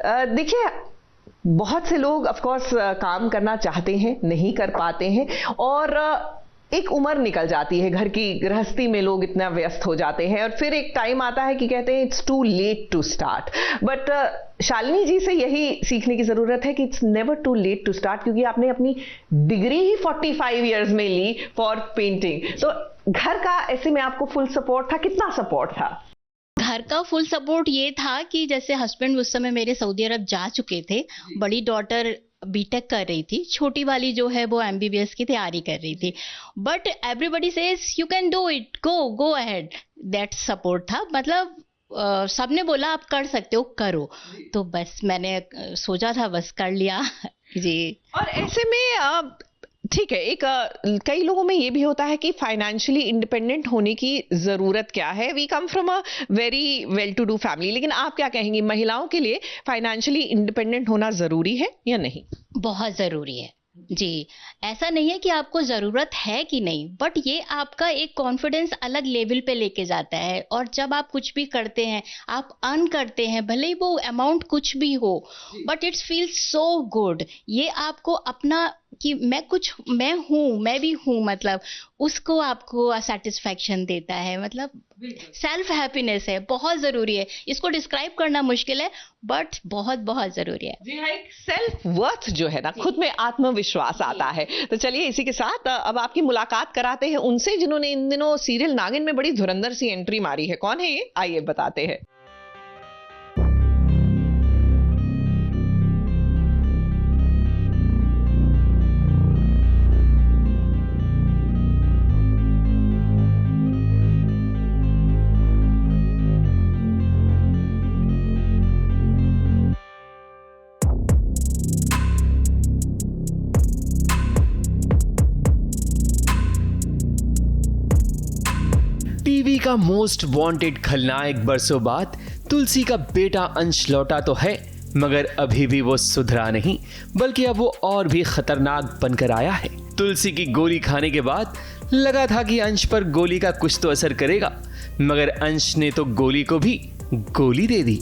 देखिए, बहुत से लोग ऑफ कोर्स काम करना चाहते हैं, नहीं कर पाते हैं, और एक उम्र निकल जाती है, घर की गृहस्थी में लोग इतना व्यस्त हो जाते हैं, और फिर एक टाइम आता है कि कहते हैं it's too late to start. But Shalini ji से यही सीखने की जरूरत है कि it's never too late to start, क्योंकि आपने अपनी डिग्री ही 45 इयर्स में ली फॉर पेंटिंग। तो घर का ऐसे में आपको फुल सपोर्ट था? कितना सपोर्ट था? घर का फुल सपोर्ट ये था कि जैसे हस्बैंड उस समय मेरे सऊदी अरब जा चुके थे, बड़ी डॉटर बीटेक कर रही थी, छोटी वाली जो है वो एमबीबीएस की तैयारी कर रही थी, but everybody says you can do it, go ahead. That support था, मतलब सबने बोला आप कर सकते हो, करो। तो बस मैंने सोचा था, बस कर लिया जी। और ऐसे में ठीक है, एक कई लोगों में ये भी होता है कि फाइनेंशियली इंडिपेंडेंट होने की जरूरत क्या है। We come from a very well to do family, लेकिन आप क्या कहेंगी, महिलाओं के लिए फाइनेंशियली इंडिपेंडेंट होना जरूरी है या नहीं? बहुत जरूरी है जी। ऐसा नहीं है कि आपको जरूरत है कि नहीं, बट ये आपका एक कॉन्फिडेंस अलग लेवल पे लेके जाता है। और जब आप कुछ भी करते हैं, आप अर्न करते हैं, भले ही वो अमाउंट कुछ भी हो, but it's feel so good. ये आपको अपना कि मैं भी हूँ, मतलब उसको आपको सेटिस्फैक्शन देता है, मतलब सेल्फ हैप्पीनेस है, बहुत जरूरी है। इसको डिस्क्राइब करना मुश्किल है, बट बहुत बहुत जरूरी है जी। हाँ, एक सेल्फ वर्थ जो है ना, खुद में आत्मविश्वास आता है। तो चलिए इसी के साथ अब आपकी मुलाकात कराते हैं उनसे जिन्होंने इन दिनों सीरियल नागिन में बड़ी धुरंधर सी एंट्री मारी है। कौन है ये, आइए बताते हैं। टीवी का मोस्ट वांटेड खलनायक बरसों बाद तुलसी का बेटा अंश लौटा तो है, मगर अभी भी वो सुधरा नहीं, बल्कि अब वो और भी खतरनाक बनकर आया है। तुलसी की गोली खाने के बाद लगा था कि अंश पर गोली का कुछ तो असर करेगा, मगर अंश ने तो गोली को भी गोली दे दी।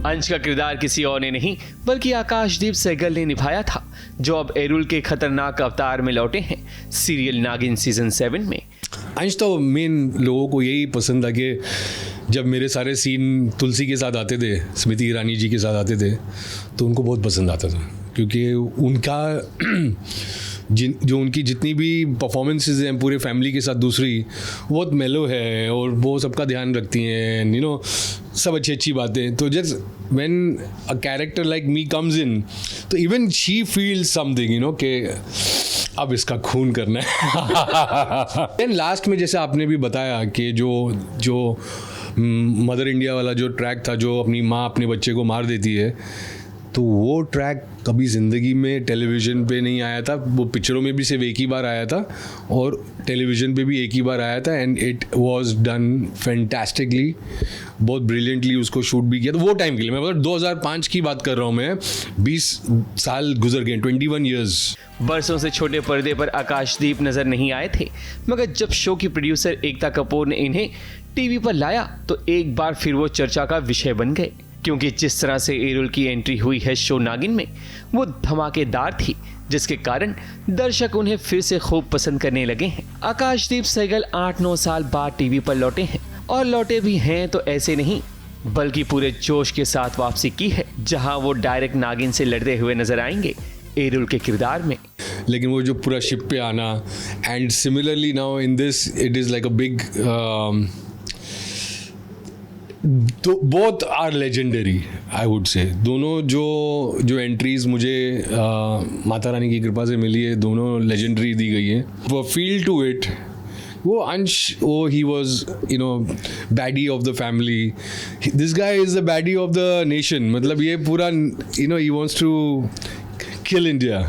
अंश का किरदार किसी और ने नहीं बल्कि आकाशदीप सहगल ने निभाया था, जो अब एरुल के खतरनाक अवतार में लौटे हैं सीरियल नागिन सीजन 7 में। अंश तो मेन लोगों को यही पसंद था कि जब मेरे सारे सीन तुलसी के साथ आते थे, स्मृति ईरानी जी के साथ आते थे, तो उनको बहुत पसंद आता था, क्योंकि उनका जो उनकी जितनी भी परफॉर्मेंसेज हैं पूरे फैमिली के साथ दूसरी, बहुत मेलो है और वो सबका ध्यान रखती हैं, सब अच्छी बातें। तो just when a character like me comes in, तो इवन शी फील्स समथिंग कि अब इसका खून करना है। देन लास्ट में जैसे आपने भी बताया कि जो मदर इंडिया वाला जो ट्रैक था, जो अपनी माँ अपने बच्चे को मार देती है, तो वो ट्रैक कभी ज़िंदगी में टेलीविज़न पे नहीं आया था। वो पिक्चरों में भी सिर्फ एक ही बार आया था और टेलीविज़न पे भी एक ही बार आया था, and it was done fantastically, बहुत ब्रिलियंटली उसको शूट भी किया। तो वो टाइम के लिए मैं मतलब 2005 की बात कर रहा हूँ मैं, 20 साल गुजर गए, 21 ईयर्स। बरसों से छोटे पर्दे पर आकाशदीप नजर नहीं आए थे, मगर जब शो की प्रोड्यूसर एकता कपूर ने इन्हें टीवी पर लाया तो एक बार फिर वो चर्चा का विषय बन गए, क्योंकि जिस तरह से एरुल की एंट्री हुई है शो नागिन में, वो धमाकेदार थी, जिसके कारण दर्शक उन्हें फिर से खूब पसंद करने लगे हैं। आकाशदीप सहगल 8-9 साल बाद टीवी पर लौटे हैं, और लौटे भी हैं तो ऐसे नहीं, बल्कि पूरे जोश के साथ वापसी की है, जहां वो डायरेक्ट नागिन से लड़ते हुए नजर आएंगे एरुल के किरदार में। लेकिन वो जो पूरा शिप पे आना, and similarly now in this it is like a big, तो both are legendary I would say. दोनों जो एंट्रीज मुझे माता रानी की कृपा से मिली है, दोनों लेजेंडरी दी गई है। वो फील टू इट, वो अंश, वो he was baddie of the family, this guy is the baddie of the nation. मतलब ये पूरा ही wants to kill India.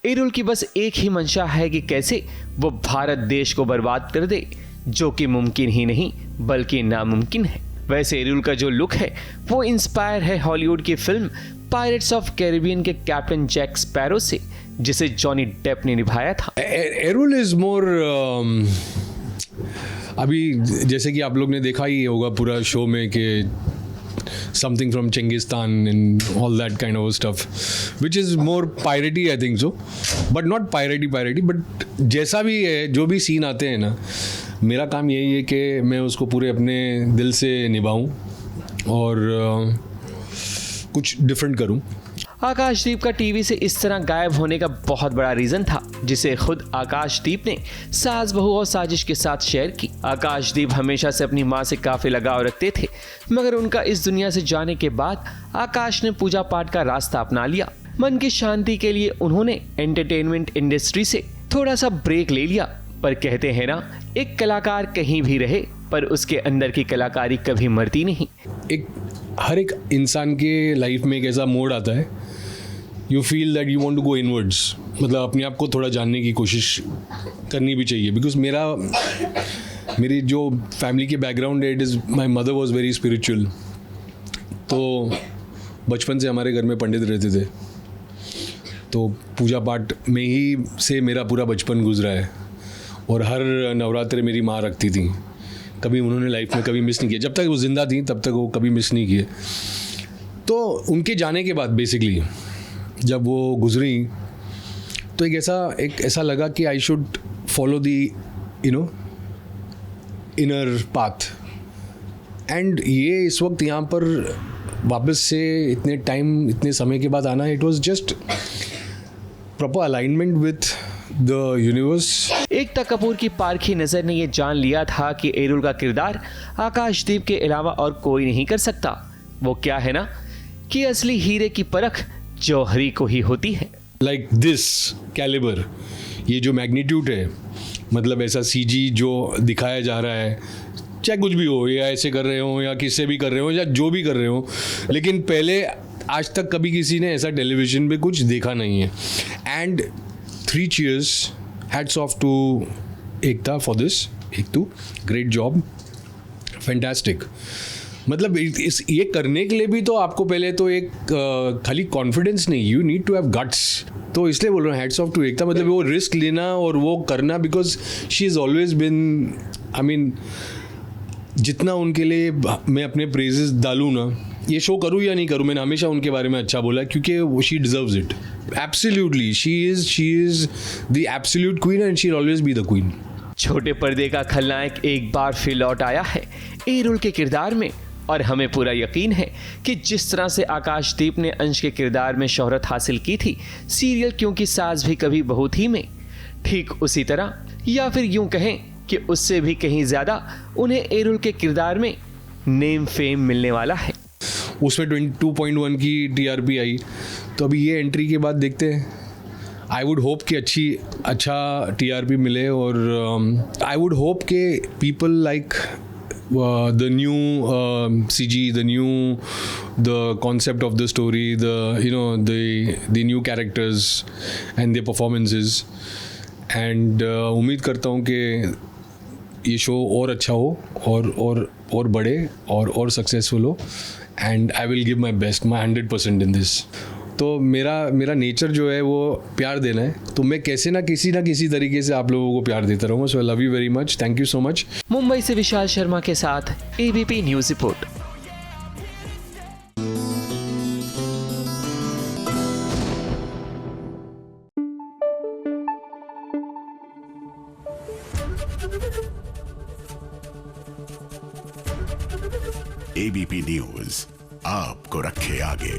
Arul की बस एक ही मंशा है कि कैसे वो भारत देश को बर्बाद कर दे, जो कि मुमकिन ही नहीं बल्कि नामुमकिन है। वैसे एरुल का जो लुक है वो इंस्पायर है हॉलीवुड की फिल्म पायरेट्स ऑफ कैरिबियन के कैप्टन जैक स्पैरो से, जिसे जॉनी डेप ने निभाया था। एरुल इज मोर, अभी जैसे कि आप लोग ने देखा ही होगा पूरा शो में कि something from Chengistan and all that kind of stuff, which is more piratey, I think so, but not piratey, but जैसा भी है, जो भी सीन आते हैं ना, मेरा काम यही है कि मैं उसको पूरे अपने दिल से निभाऊं और कुछ डिफरेंट करूं। आकाशदीप का टीवी से इस तरह गायब होने का बहुत बड़ा रीजन था, जिसे खुद आकाशदीप ने सास बहू और साजिश के साथ शेयर की। आकाशदीप हमेशा से अपनी मां से काफी लगाव रखते थे, मगर उनका इस दुनिया से जाने के बाद आकाश ने पूजा पाठ का रास्ता अपना लिया। मन की शांति के लिए उन्होंने एंटरटेनमेंट इंडस्ट्री से थोड़ा सा ब्रेक ले लिया। पर कहते हैं ना, एक कलाकार कहीं भी रहे पर उसके अंदर की कलाकारी कभी मरती नहीं। हर एक इंसान के लाइफ में एक ऐसा मोड आता है, you feel that you want to go inwards, मतलब अपने आप को थोड़ा जानने की कोशिश करनी भी चाहिए। बिकॉज मेरी जो फैमिली के बैकग्राउंड है, it is my mother was very spiritual. तो बचपन से हमारे घर में पंडित रहते थे, तो पूजा पाठ में ही से मेरा पूरा बचपन गुजरा है। और हर नवरात्रे मेरी माँ रखती थी, कभी उन्होंने लाइफ में कभी मिस नहीं किया। जब तक वो ज़िंदा थी तब तक वो कभी मिस नहीं किए। तो उनके जाने के बाद बेसिकली जब वो गुजरी, तो एक ऐसा लगा कि I should follow the inner path. And ये इस वक्त यहाँ पर वापस से इतने समय के बाद आना, it was just proper alignment with the universe. Ekta Kapoor की पारखी नजर ने यह जान लिया था कि एरुल का किरदार आकाशदीप के अलावा और कोई नहीं कर सकता। वो क्या है ना कि असली हीरे की परख जौहरी को ही होती है। लाइक दिस कैलिबर, ये जो मैग्नीट्यूड है, मतलब ऐसा सीजी जो दिखाया जा रहा है, चाहे कुछ भी हो, या ऐसे कर रहे हो या किससे भी कर रहे हो या जो भी कर रहे हो, लेकिन पहले आज तक कभी किसी ने ऐसा टेलीविजन पे कुछ देखा नहीं है। And 3 cheers, hats off to Ekta for this. एकतू, great job, fantastic. मतलब ये करने के लिए भी तो आपको पहले तो एक खाली कॉन्फिडेंस नहीं, you need to have guts. तो इसलिए बोल रहा हूँ हैट्स ऑफ टू एकता, मतलब वो रिस्क लेना और वो करना, because she is always been, I mean जितना उनके लिए मैं अपने प्रेजेस डालूँ ना, ये शो करूँ या नहीं करूँ, मैंने हमेशा उनके बारे में अच्छा बोला, क्योंकि she deserves it absolutely. She is the absolute queen and she will always be the queen. छोटे पर्दे का खलनायक एक बार फिर लौट आया है एरुल के किरदार में, और हमें पूरा यकीन है कि जिस तरह से आकाशदीप ने अंश के किरदार में शोहरत हासिल की थी सीरियल क्योंकि सास भी कभी बहू थी में, ठीक उसी तरह या फिर यूं कहें कि उससे भी कहीं ज़्यादा उन्हें एरुल के किरदार में नेम फेम मिलने वाला है। उसमें 22.1 की TRP आई, तो अभी ये एंट्री के बाद देखते हैं। आई वुड होप कि अच्छा TRP मिले, और आई वुड होप कि people like the new CG, the concept of the story, the new characters and their performances, and उम्मीद करता हूँ कि ये शो और अच्छा हो और बढ़े और सक्सेसफुल हो, and I will give my best, my 100% in this. तो मेरा नेचर जो है वो प्यार देना है, तो मैं कैसे ना किसी तरीके से आप लोगों को प्यार देता रहूँगा। So I love you very much, thank you so much. Mumbai से विशाल शर्मा के साथ ABP news report. ABP news आपको रखे आगे।